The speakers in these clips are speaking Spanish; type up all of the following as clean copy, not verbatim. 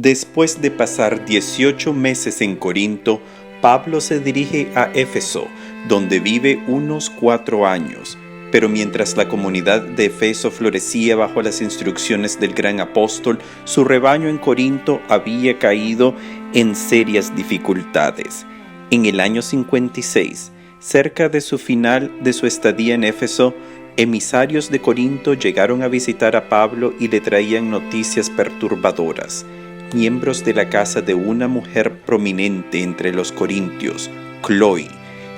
Después de pasar 18 meses en Corinto, Pablo se dirige a Éfeso, donde vive unos 4 años. Pero mientras la comunidad de Éfeso florecía bajo las instrucciones del gran apóstol, su rebaño en Corinto había caído en serias dificultades. En el año 56, cerca de su final de su estadía en Éfeso, emisarios de Corinto llegaron a visitar a Pablo y le traían noticias perturbadoras. Miembros de la casa de una mujer prominente entre los corintios, Cloe,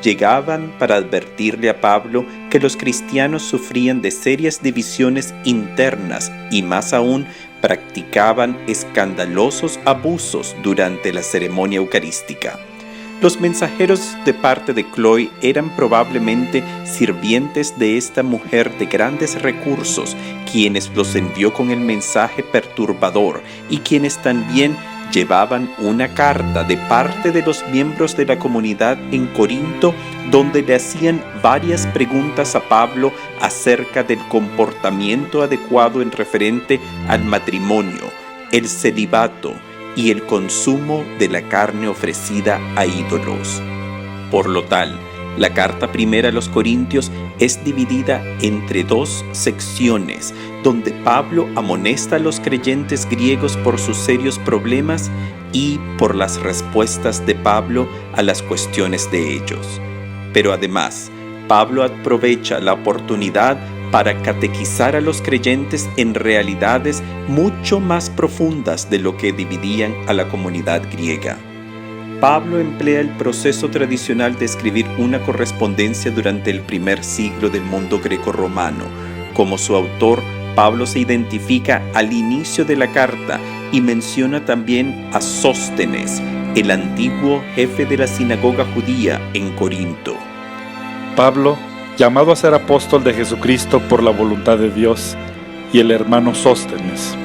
llegaban para advertirle a Pablo que los cristianos sufrían de serias divisiones internas y más aún practicaban escandalosos abusos durante la ceremonia eucarística. Los mensajeros de parte de Cloe eran probablemente sirvientes de esta mujer de grandes recursos, quienes los envió con el mensaje perturbador y quienes también llevaban una carta de parte de los miembros de la comunidad en Corinto, donde le hacían varias preguntas a Pablo acerca del comportamiento adecuado en referente al matrimonio, el celibato y el consumo de la carne ofrecida a ídolos. Por lo tal, la carta primera a los Corintios es dividida entre 2 secciones, donde Pablo amonesta a los creyentes griegos por sus serios problemas y por las respuestas de Pablo a las cuestiones de ellos. Pero además, Pablo aprovecha la oportunidad para catequizar a los creyentes en realidades mucho más profundas de lo que dividían a la comunidad griega. Pablo emplea el proceso tradicional de escribir una correspondencia durante el primer siglo del mundo greco-romano. Como su autor, Pablo se identifica al inicio de la carta y menciona también a Sóstenes, el antiguo jefe de la sinagoga judía en Corinto. Pablo, llamado a ser apóstol de Jesucristo por la voluntad de Dios, y el hermano Sóstenes.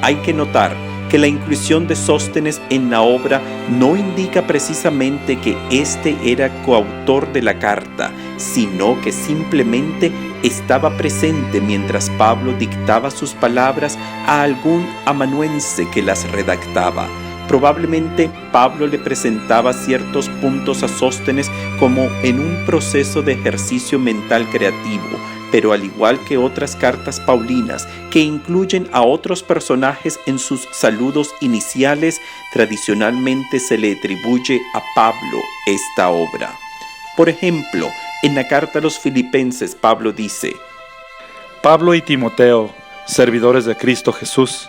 Hay que notar que la inclusión de Sóstenes en la obra no indica precisamente que éste era coautor de la carta, sino que simplemente estaba presente mientras Pablo dictaba sus palabras a algún amanuense que las redactaba. Probablemente Pablo le presentaba ciertos puntos a Sóstenes como en un proceso de ejercicio mental creativo, pero al igual que otras cartas paulinas que incluyen a otros personajes en sus saludos iniciales, tradicionalmente se le atribuye a Pablo esta obra. Por ejemplo, en la carta a los Filipenses, Pablo dice: Pablo y Timoteo, servidores de Cristo Jesús,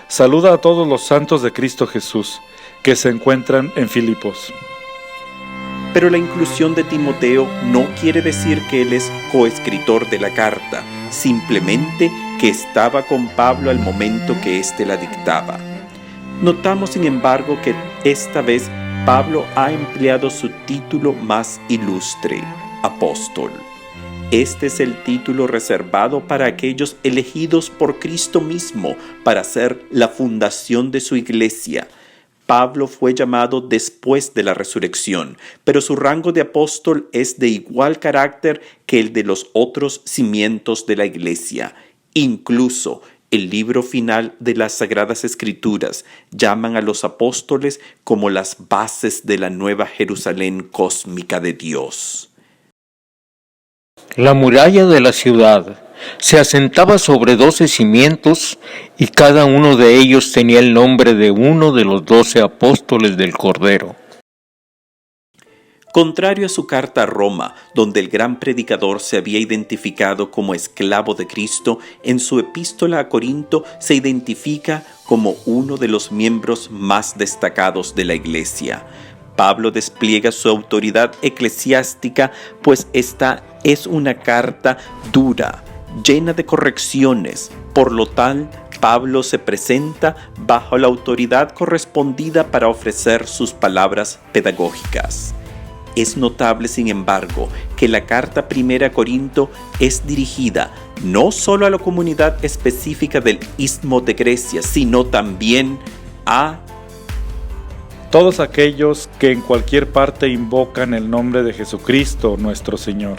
saluda a todos los santos de Cristo Jesús que se encuentran en Filipos. Pero la inclusión de Timoteo no quiere decir que él es coescritor de la carta, simplemente que estaba con Pablo al momento que éste la dictaba. Notamos, sin embargo, que esta vez Pablo ha empleado su título más ilustre, apóstol. Este es el título reservado para aquellos elegidos por Cristo mismo para hacer la fundación de su iglesia. Pablo fue llamado después de la resurrección, pero su rango de apóstol es de igual carácter que el de los otros cimientos de la iglesia. Incluso el libro final de las Sagradas Escrituras llaman a los apóstoles como las bases de la nueva Jerusalén cósmica de Dios. La muralla de la ciudad se asentaba sobre 12 cimientos y cada uno de ellos tenía el nombre de uno de los 12 apóstoles del Cordero. Contrario a su carta a Roma, donde el gran predicador se había identificado como esclavo de Cristo, en su epístola a Corinto se identifica como uno de los miembros más destacados de la iglesia. Pablo despliega su autoridad eclesiástica, pues esta es una carta dura, llena de correcciones. Por lo tal, Pablo se presenta bajo la autoridad correspondida para ofrecer sus palabras pedagógicas. Es notable, sin embargo, que la carta primera a Corinto es dirigida no solo a la comunidad específica del Istmo de Grecia, sino también a todos aquellos que en cualquier parte invocan el nombre de Jesucristo nuestro Señor.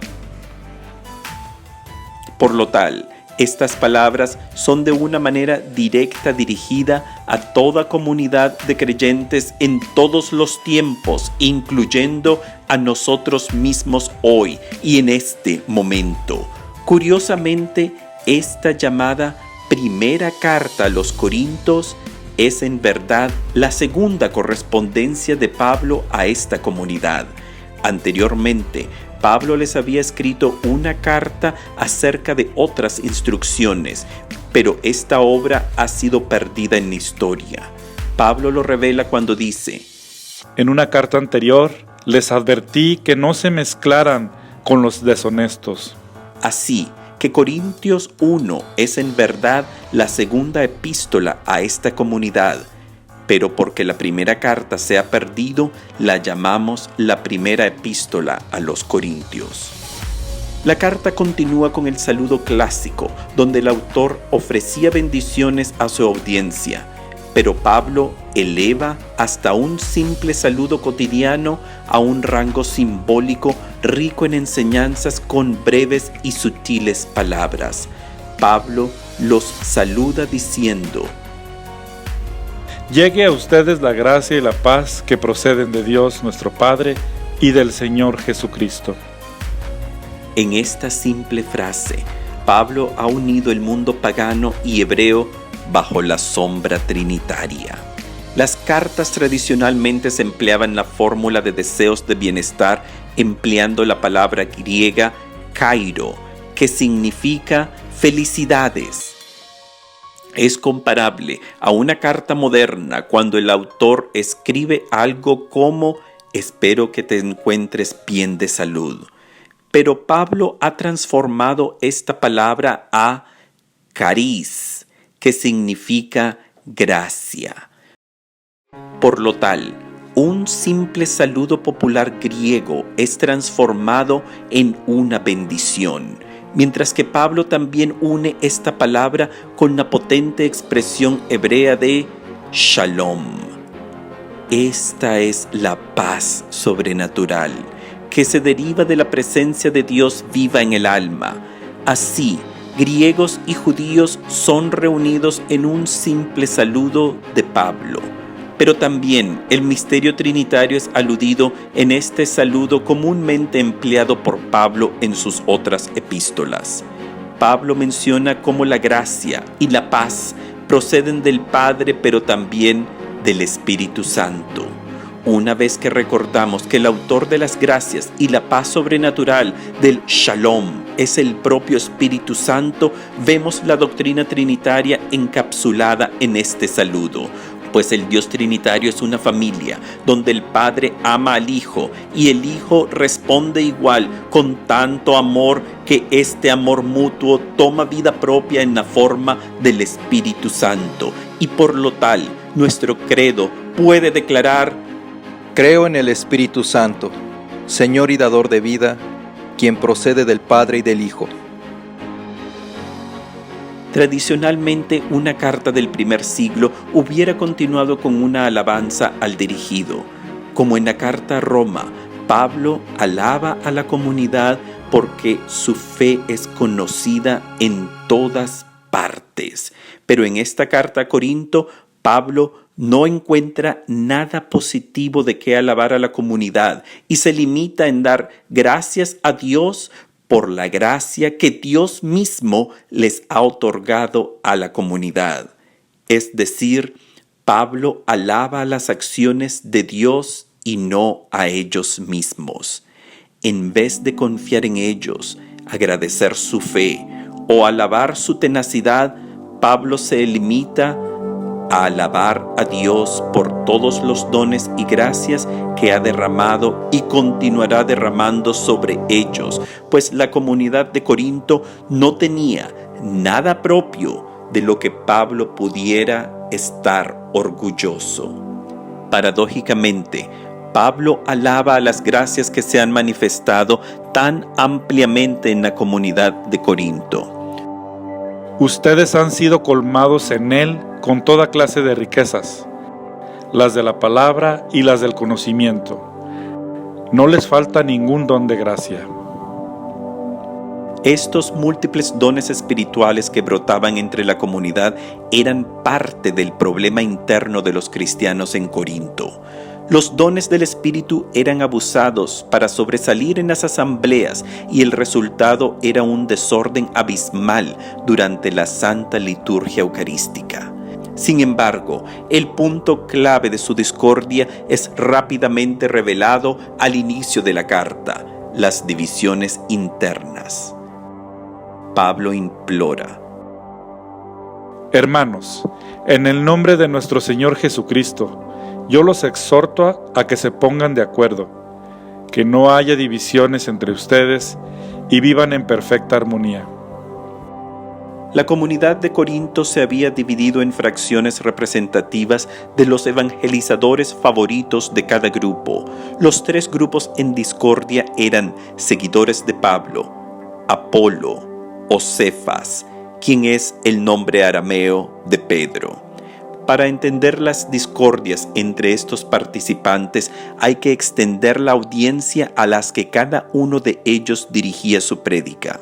Por lo tal, Estas palabras son de una manera directa dirigida a toda comunidad de creyentes en todos los tiempos, incluyendo a nosotros mismos hoy y en este momento. Curiosamente, esta llamada primera carta a los Corintios es en verdad la segunda correspondencia de Pablo a esta comunidad. Anteriormente, Pablo les había escrito una carta acerca de otras instrucciones, pero esta obra ha sido perdida en la historia. Pablo lo revela cuando dice: En una carta anterior les advertí que no se mezclaran con los deshonestos. Así que Corintios 1 es en verdad la segunda epístola a esta comunidad, pero porque la primera carta se ha perdido, la llamamos la primera epístola a los Corintios. La carta continúa con el saludo clásico, donde el autor ofrecía bendiciones a su audiencia, pero Pablo eleva hasta un simple saludo cotidiano a un rango simbólico rico en enseñanzas con breves y sutiles palabras. Pablo los saluda diciendo: Llegue a ustedes la gracia y la paz que proceden de Dios nuestro Padre y del Señor Jesucristo. En esta simple frase, Pablo ha unido el mundo pagano y hebreo bajo la sombra trinitaria. Las cartas tradicionalmente se empleaban la fórmula de deseos de bienestar empleando la palabra griega kairo, que significa felicidades. Es comparable a una carta moderna cuando el autor escribe algo como: espero que te encuentres bien de salud. Pero Pablo ha transformado esta palabra a charis, que significa gracia. Por lo tal, un simple saludo popular griego es transformado en una bendición, mientras que Pablo también une esta palabra con la potente expresión hebrea de shalom. Esta es la paz sobrenatural, que se deriva de la presencia de Dios viva en el alma. Así, griegos y judíos son reunidos en un simple saludo de Pablo. Pero también el misterio trinitario es aludido en este saludo comúnmente empleado por Pablo en sus otras epístolas. Pablo menciona cómo la gracia y la paz proceden del Padre, pero también del Espíritu Santo. Una vez que recordamos que el autor de las gracias y la paz sobrenatural del Shalom es el propio Espíritu Santo, vemos la doctrina trinitaria encapsulada en este saludo. Pues el Dios trinitario es una familia donde el Padre ama al Hijo y el Hijo responde igual con tanto amor que este amor mutuo toma vida propia en la forma del Espíritu Santo. Y por lo tal, nuestro credo puede declarar: Creo en el Espíritu Santo, Señor y dador de vida, quien procede del Padre y del Hijo. Tradicionalmente, una carta del primer siglo hubiera continuado con una alabanza al dirigido. Como en la carta a Roma, Pablo alaba a la comunidad porque su fe es conocida en todas partes. Pero en esta carta a Corinto, Pablo no encuentra nada positivo de qué alabar a la comunidad y se limita en dar gracias a Dios por la gracia que Dios mismo les ha otorgado a la comunidad. Es decir, Pablo alaba las acciones de Dios y no a ellos mismos. En vez de confiar en ellos, agradecer su fe o alabar su tenacidad, Pablo se limita a alabar a Dios por todos los dones y gracias que ha derramado y continuará derramando sobre ellos, pues la comunidad de Corinto no tenía nada propio de lo que Pablo pudiera estar orgulloso. Paradójicamente, Pablo alaba a las gracias que se han manifestado tan ampliamente en la comunidad de Corinto. Ustedes han sido colmados en él con toda clase de riquezas, las de la palabra y las del conocimiento. No les falta ningún don de gracia. Estos múltiples dones espirituales que brotaban entre la comunidad eran parte del problema interno de los cristianos en Corinto. Los dones del Espíritu eran abusados para sobresalir en las asambleas y el resultado era un desorden abismal durante la Santa Liturgia Eucarística. Sin embargo, el punto clave de su discordia es rápidamente revelado al inicio de la carta: las divisiones internas. Pablo implora: Hermanos, en el nombre de nuestro Señor Jesucristo, yo los exhorto a que se pongan de acuerdo, que no haya divisiones entre ustedes y vivan en perfecta armonía. La comunidad de Corinto se había dividido en fracciones representativas de los evangelizadores favoritos de cada grupo. Los 3 grupos en discordia eran seguidores de Pablo, Apolo o Cefas, quien es el nombre arameo de Pedro. Para entender las discordias entre estos participantes hay que extender la audiencia a las que cada uno de ellos dirigía su prédica.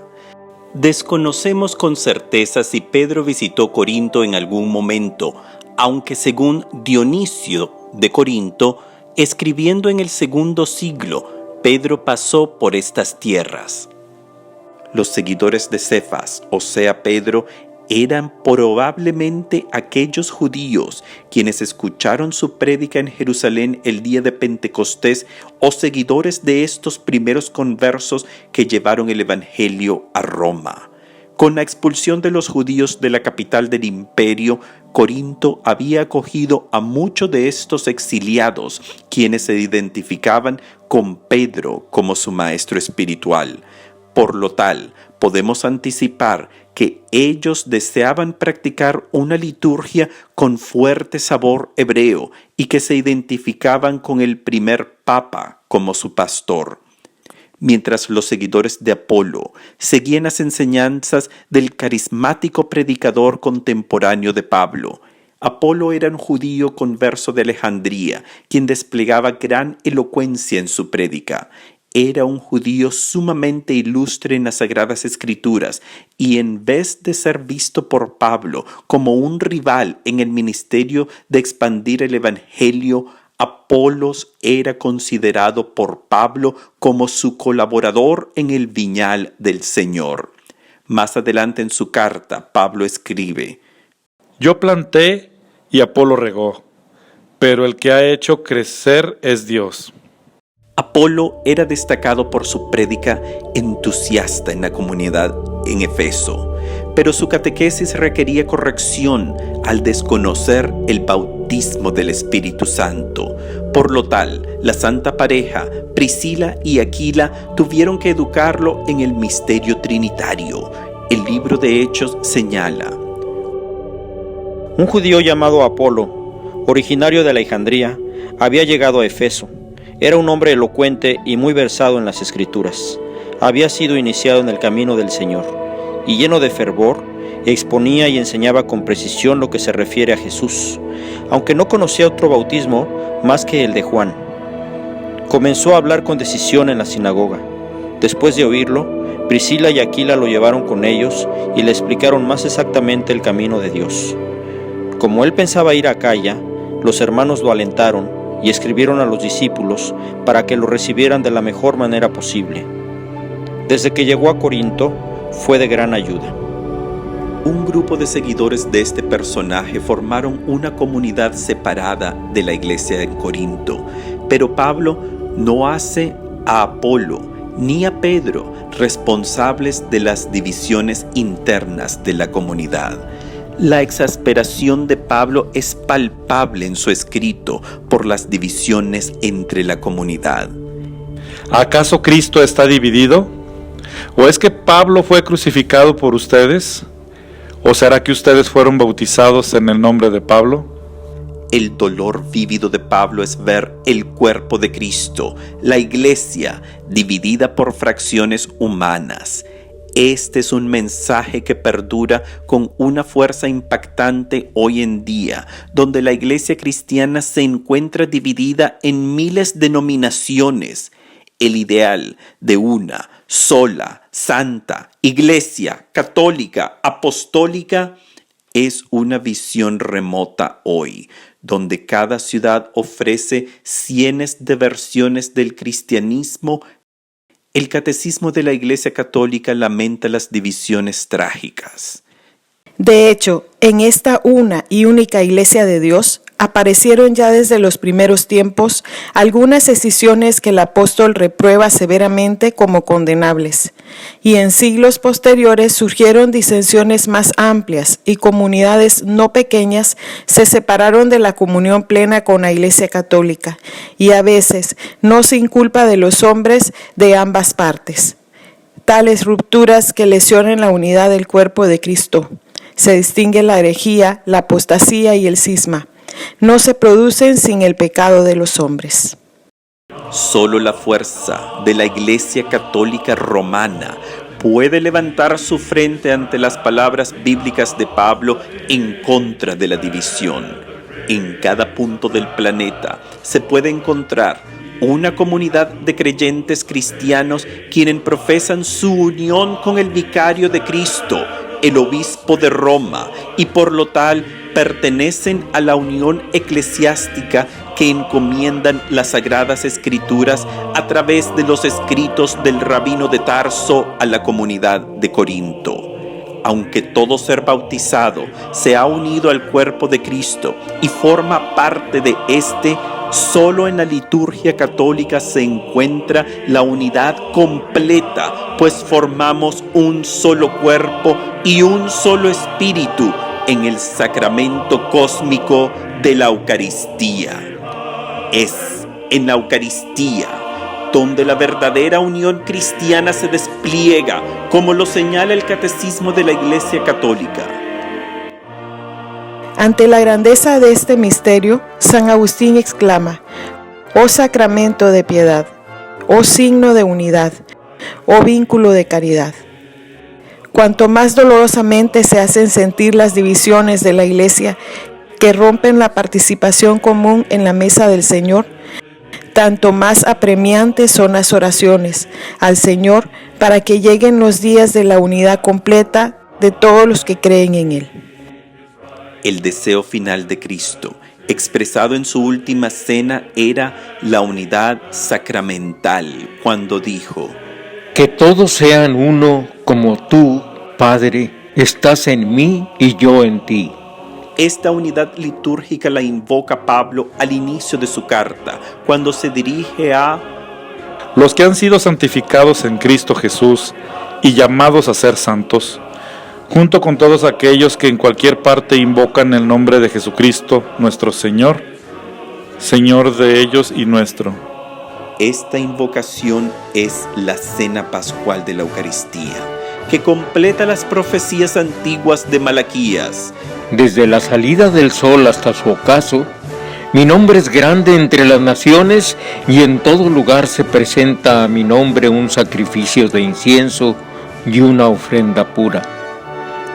Desconocemos con certeza si Pedro visitó Corinto en algún momento, aunque según Dionisio de Corinto, escribiendo en el II siglo, Pedro pasó por estas tierras. Los seguidores de Cefas, o sea Pedro, eran probablemente aquellos judíos quienes escucharon su prédica en Jerusalén el día de Pentecostés o seguidores de estos primeros conversos que llevaron el Evangelio a Roma. Con la expulsión de los judíos de la capital del imperio, Corinto había acogido a muchos de estos exiliados, quienes se identificaban con Pedro como su maestro espiritual. Por lo tal, podemos anticipar que ellos deseaban practicar una liturgia con fuerte sabor hebreo y que se identificaban con el primer papa como su pastor. Mientras los seguidores de Apolo seguían las enseñanzas del carismático predicador contemporáneo de Pablo. Apolo era un judío converso de Alejandría, quien desplegaba gran elocuencia en su prédica. Era un judío sumamente ilustre en las Sagradas Escrituras y en vez de ser visto por Pablo como un rival en el ministerio de expandir el Evangelio, Apolos era considerado por Pablo como su colaborador en el viñal del Señor. Más adelante en su carta, Pablo escribe: Yo planté y Apolo regó, pero el que ha hecho crecer es Dios. Apolo era destacado por su prédica entusiasta en la comunidad en Efeso, pero su catequesis requería corrección al desconocer el bautismo del Espíritu Santo. Por lo tal, la santa pareja, Priscila y Aquila, tuvieron que educarlo en el misterio trinitario. El libro de Hechos señala: Un judío llamado Apolo, originario de Alejandría, había llegado a Efeso. Era un hombre elocuente y muy versado en las Escrituras. Había sido iniciado en el camino del Señor, y lleno de fervor, exponía y enseñaba con precisión lo que se refiere a Jesús, aunque no conocía otro bautismo más que el de Juan. Comenzó a hablar con decisión en la sinagoga. Después de oírlo, Priscila y Aquila lo llevaron con ellos y le explicaron más exactamente el camino de Dios. Como él pensaba ir a Acaya, los hermanos lo alentaron y escribieron a los discípulos para que lo recibieran de la mejor manera posible. Desde que llegó a Corinto, fue de gran ayuda. Un grupo de seguidores de este personaje formaron una comunidad separada de la iglesia en Corinto, pero Pablo no hace a Apolo ni a Pedro responsables de las divisiones internas de la comunidad. La exasperación de Pablo es palpable en su escrito por las divisiones entre la comunidad. ¿Acaso Cristo está dividido? ¿O es que Pablo fue crucificado por ustedes? ¿O será que ustedes fueron bautizados en el nombre de Pablo? El dolor vívido de Pablo es ver el cuerpo de Cristo, la iglesia, dividida por fracciones humanas. Este es un mensaje que perdura con una fuerza impactante hoy en día, donde la iglesia cristiana se encuentra dividida en miles de denominaciones. El ideal de una sola, santa, iglesia, católica, apostólica, es una visión remota hoy, donde cada ciudad ofrece cientos de versiones del cristianismo. El Catecismo de la Iglesia Católica lamenta las divisiones trágicas. De hecho, en esta una y única Iglesia de Dios aparecieron ya desde los primeros tiempos algunas escisiones que el apóstol reprueba severamente como condenables, y en siglos posteriores surgieron disensiones más amplias y comunidades no pequeñas se separaron de la comunión plena con la Iglesia Católica, y a veces no sin culpa de los hombres de ambas partes. Tales rupturas que lesionen la unidad del cuerpo de Cristo. Se distingue la herejía, la apostasía y el cisma. No se producen sin el pecado de los hombres. Solo la fuerza de la Iglesia Católica Romana puede levantar su frente ante las palabras bíblicas de Pablo en contra de la división. En cada punto del planeta se puede encontrar una comunidad de creyentes cristianos quienes profesan su unión con el vicario de Cristo, el obispo de Roma, y por lo tal pertenecen a la unión eclesiástica que encomiendan las Sagradas Escrituras a través de los escritos del rabino de Tarso a la comunidad de Corinto. Aunque todo ser bautizado se ha unido al cuerpo de Cristo y forma parte de este, solo en la liturgia católica se encuentra la unidad completa, pues formamos un solo cuerpo y un solo espíritu en el sacramento cósmico de la Eucaristía. Es en la Eucaristía donde la verdadera unión cristiana se despliega, como lo señala el Catecismo de la Iglesia Católica. Ante la grandeza de este misterio, San Agustín exclama: «Oh sacramento de piedad, oh signo de unidad, oh vínculo de caridad». Cuanto más dolorosamente se hacen sentir las divisiones de la Iglesia que rompen la participación común en la mesa del Señor, tanto más apremiantes son las oraciones al Señor para que lleguen los días de la unidad completa de todos los que creen en Él. El deseo final de Cristo, expresado en su última cena, era la unidad sacramental, cuando dijo: Que todos sean uno como tú, Padre, estás en mí y yo en ti. Esta unidad litúrgica la invoca Pablo al inicio de su carta, cuando se dirige a los que han sido santificados en Cristo Jesús y llamados a ser santos, junto con todos aquellos que en cualquier parte invocan el nombre de Jesucristo, nuestro Señor, Señor de ellos y nuestro. Esta invocación es la cena pascual de la Eucaristía, que completa las profecías antiguas de Malaquías. Desde la salida del sol hasta su ocaso, mi nombre es grande entre las naciones, y en todo lugar se presenta a mi nombre un sacrificio de incienso y una ofrenda pura.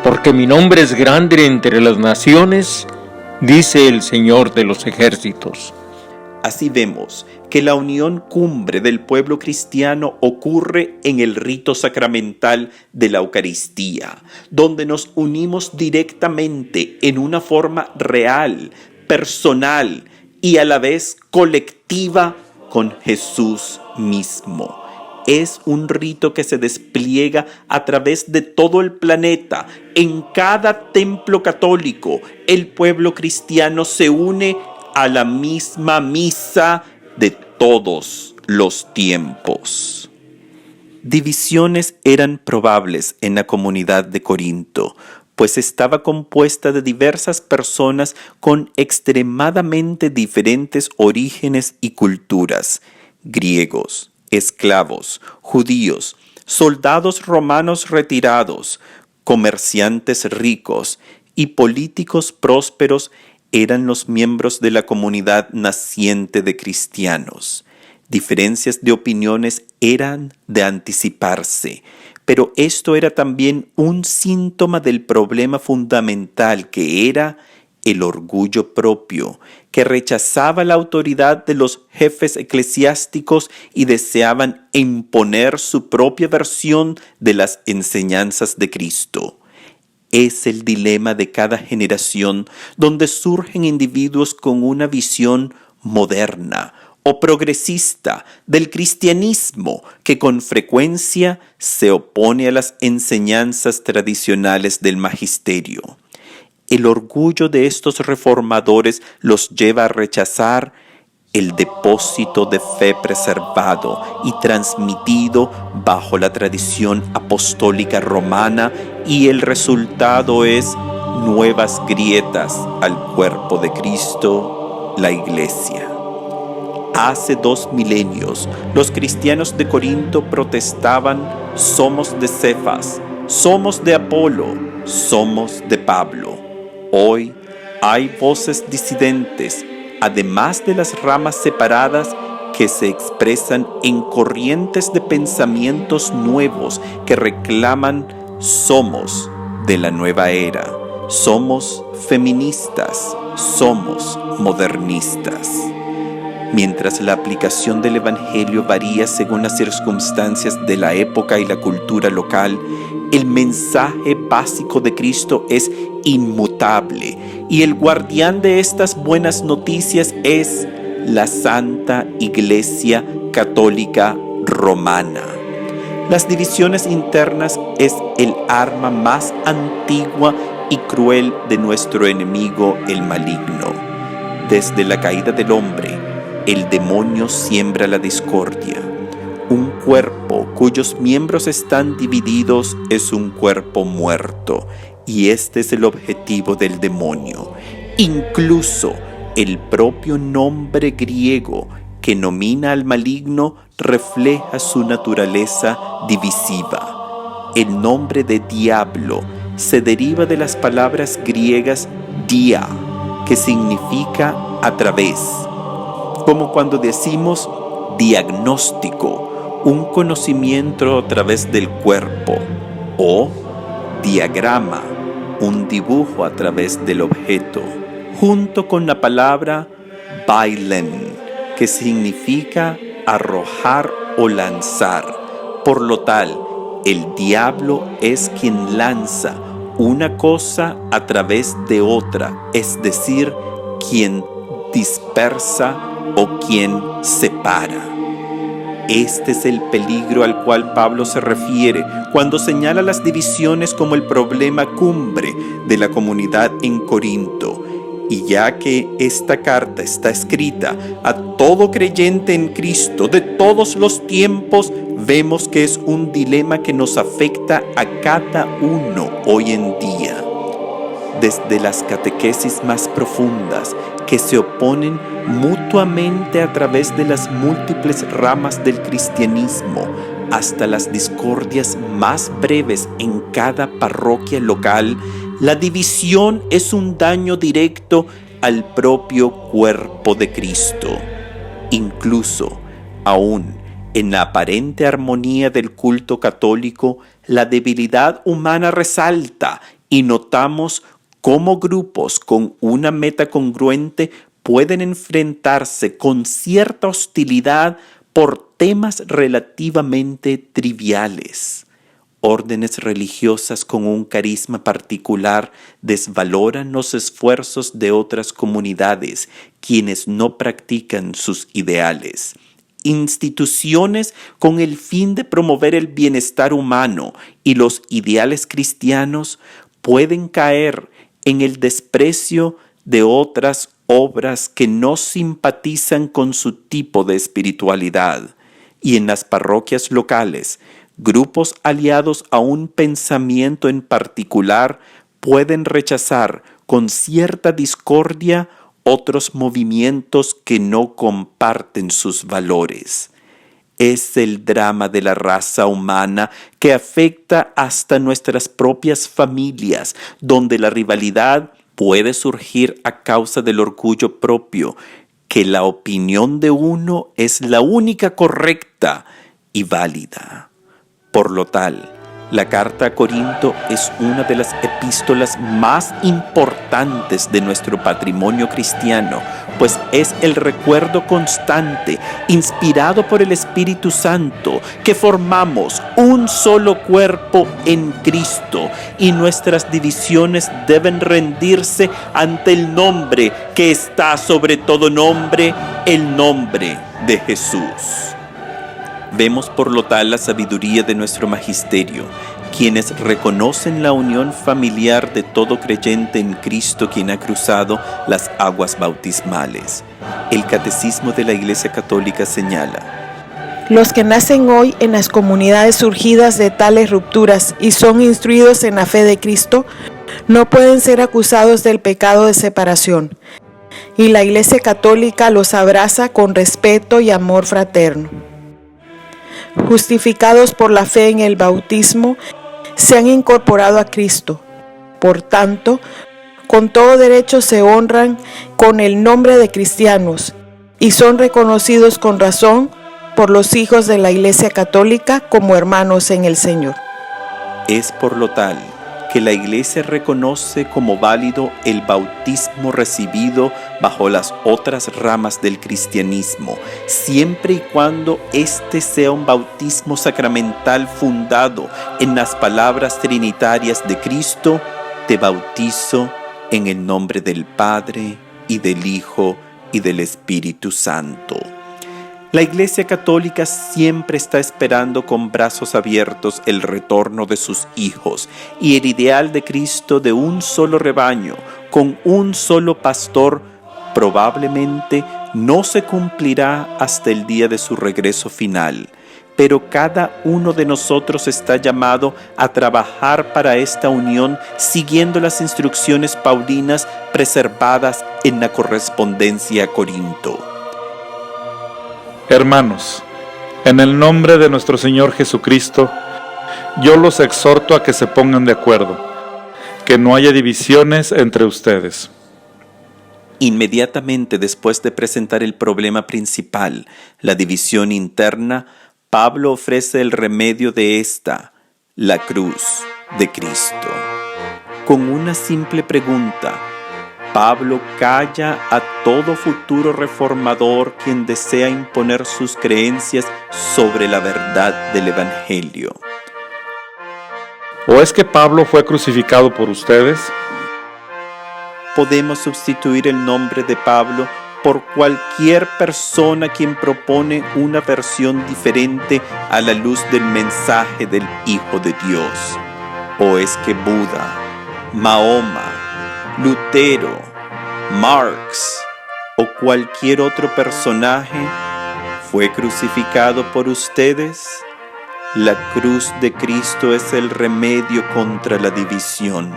Porque mi nombre es grande entre las naciones, dice el Señor de los ejércitos. Así vemos que la unión cumbre del pueblo cristiano ocurre en el rito sacramental de la Eucaristía, donde nos unimos directamente en una forma real, personal y a la vez colectiva con Jesús mismo. Es un rito que se despliega a través de todo el planeta. En cada templo católico, el pueblo cristiano se une a la misma misa de todos los tiempos. Divisiones eran probables en la comunidad de Corinto, pues estaba compuesta de diversas personas con extremadamente diferentes orígenes y culturas: griegos, esclavos, judíos, soldados romanos retirados, comerciantes ricos y políticos prósperos eran los miembros de la comunidad naciente de cristianos. Diferencias de opiniones eran de anticiparse, pero esto era también un síntoma del problema fundamental que era el orgullo propio, que rechazaba la autoridad de los jefes eclesiásticos y deseaban imponer su propia versión de las enseñanzas de Cristo. Es el dilema de cada generación, donde surgen individuos con una visión moderna o progresista del cristianismo que con frecuencia se opone a las enseñanzas tradicionales del magisterio. El orgullo de estos reformadores los lleva a rechazar el depósito de fe preservado y transmitido bajo la tradición apostólica romana, y el resultado es nuevas grietas al cuerpo de Cristo, la Iglesia. Hace 2 milenios, los cristianos de Corinto protestaban: somos de Cefas, somos de Apolo, somos de Pablo. Hoy hay voces disidentes, además de las ramas separadas, que se expresan en corrientes de pensamientos nuevos que reclaman: somos de la nueva era, somos feministas, somos modernistas. Mientras la aplicación del Evangelio varía según las circunstancias de la época y la cultura local, el mensaje básico de Cristo es inmutable, y el guardián de estas buenas noticias es la Santa Iglesia Católica Romana. Las divisiones internas es el arma más antigua y cruel de nuestro enemigo, el maligno. Desde la caída del hombre, el demonio siembra la discordia. Un cuerpo cuyos miembros están divididos es un cuerpo muerto, y este es el objetivo del demonio. Incluso el propio nombre griego que nomina al maligno refleja su naturaleza divisiva. El nombre de diablo se deriva de las palabras griegas dia, que significa a través, como cuando decimos diagnóstico, un conocimiento a través del cuerpo, o diagrama, un dibujo a través del objeto, junto con la palabra bailen, que significa arrojar o lanzar. Por lo tal, el diablo es quien lanza una cosa a través de otra, es decir, quien dispersa o quien separa. Este es el peligro al cual Pablo se refiere cuando señala las divisiones como el problema cumbre de la comunidad en Corinto. Y ya que esta carta está escrita a todo creyente en Cristo de todos los tiempos, vemos que es un dilema que nos afecta a cada uno hoy en día. Desde las catequesis más profundas que se oponen mutuamente a través de las múltiples ramas del cristianismo, hasta las discordias más breves en cada parroquia local, la división es un daño directo al propio cuerpo de Cristo. Incluso, aún en la aparente armonía del culto católico, la debilidad humana resalta y notamos cómo grupos con una meta congruente pueden enfrentarse con cierta hostilidad por temas relativamente triviales. Órdenes religiosas con un carisma particular desvaloran los esfuerzos de otras comunidades, quienes no practican sus ideales. Instituciones con el fin de promover el bienestar humano y los ideales cristianos pueden caer en el desprecio de otras obras que no simpatizan con su tipo de espiritualidad. Y en las parroquias locales, grupos aliados a un pensamiento en particular pueden rechazar con cierta discordia otros movimientos que no comparten sus valores. Es el drama de la raza humana que afecta hasta nuestras propias familias, donde la rivalidad puede surgir a causa del orgullo propio, que la opinión de uno es la única correcta y válida. Por lo tal, La carta a Corinto es una de las epístolas más importantes de nuestro patrimonio cristiano, pues es el recuerdo constante, inspirado por el Espíritu Santo, que formamos un solo cuerpo en Cristo y nuestras divisiones deben rendirse ante el nombre que está sobre todo nombre, el nombre de Jesús. Vemos por lo tal la sabiduría de nuestro magisterio, quienes reconocen la unión familiar de todo creyente en Cristo quien ha cruzado las aguas bautismales. El Catecismo de la Iglesia Católica señala: los que nacen hoy en las comunidades surgidas de tales rupturas y son instruidos en la fe de Cristo, no pueden ser acusados del pecado de separación, y la Iglesia Católica los abraza con respeto y amor fraterno. Justificados por la fe en el bautismo, se han incorporado a Cristo. Por tanto, con todo derecho se honran con el nombre de cristianos y son reconocidos con razón por los hijos de la Iglesia Católica como hermanos en el Señor. Es por lo tal que la Iglesia reconoce como válido el bautismo recibido bajo las otras ramas del cristianismo, siempre y cuando éste sea un bautismo sacramental fundado en las palabras trinitarias de Cristo: te bautizo en el nombre del Padre, y del Hijo, y del Espíritu Santo. La Iglesia Católica siempre está esperando con brazos abiertos el retorno de sus hijos y el ideal de Cristo de un solo rebaño, con un solo pastor, probablemente no se cumplirá hasta el día de su regreso final. Pero cada uno de nosotros está llamado a trabajar para esta unión siguiendo las instrucciones paulinas preservadas en la correspondencia a Corinto. Hermanos, en el nombre de nuestro Señor Jesucristo, yo los exhorto a que se pongan de acuerdo, que no haya divisiones entre ustedes. Inmediatamente después de presentar el problema principal, la división interna, Pablo ofrece el remedio de esta, la cruz de Cristo. Con una simple pregunta, Pablo calla a todo futuro reformador quien desea imponer sus creencias sobre la verdad del Evangelio. ¿O es que Pablo fue crucificado por ustedes? Podemos sustituir el nombre de Pablo por cualquier persona quien propone una versión diferente a la luz del mensaje del Hijo de Dios. ¿O es que Buda, Mahoma, Lutero, Marx o cualquier otro personaje fue crucificado por ustedes? La cruz de Cristo es el remedio contra la división.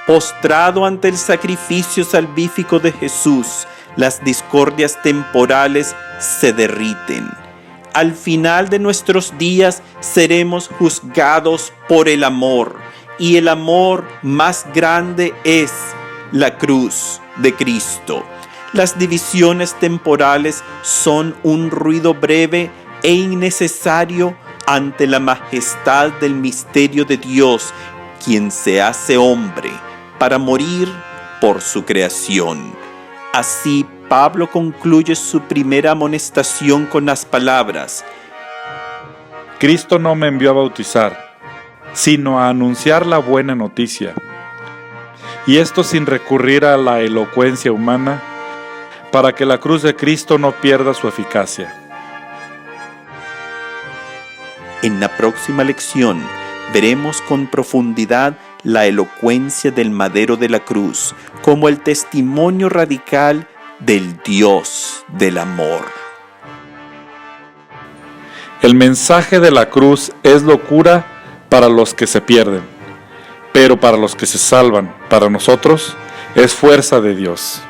Postrado ante el sacrificio salvífico de Jesús, las discordias temporales se derriten. Al final de nuestros días seremos juzgados por el amor, y el amor más grande es la cruz de Cristo. Las divisiones temporales son un ruido breve e innecesario ante la majestad del misterio de Dios, quien se hace hombre para morir por su creación. Así, Pablo concluye su primera amonestación con las palabras: Cristo no me envió a bautizar, sino a anunciar la buena noticia. Y esto sin recurrir a la elocuencia humana, para que la cruz de Cristo no pierda su eficacia. En la próxima lección veremos con profundidad la elocuencia del madero de la cruz como el testimonio radical del Dios del amor. El mensaje de la cruz es locura para los que se pierden, pero para los que se salvan, para nosotros, es fuerza de Dios.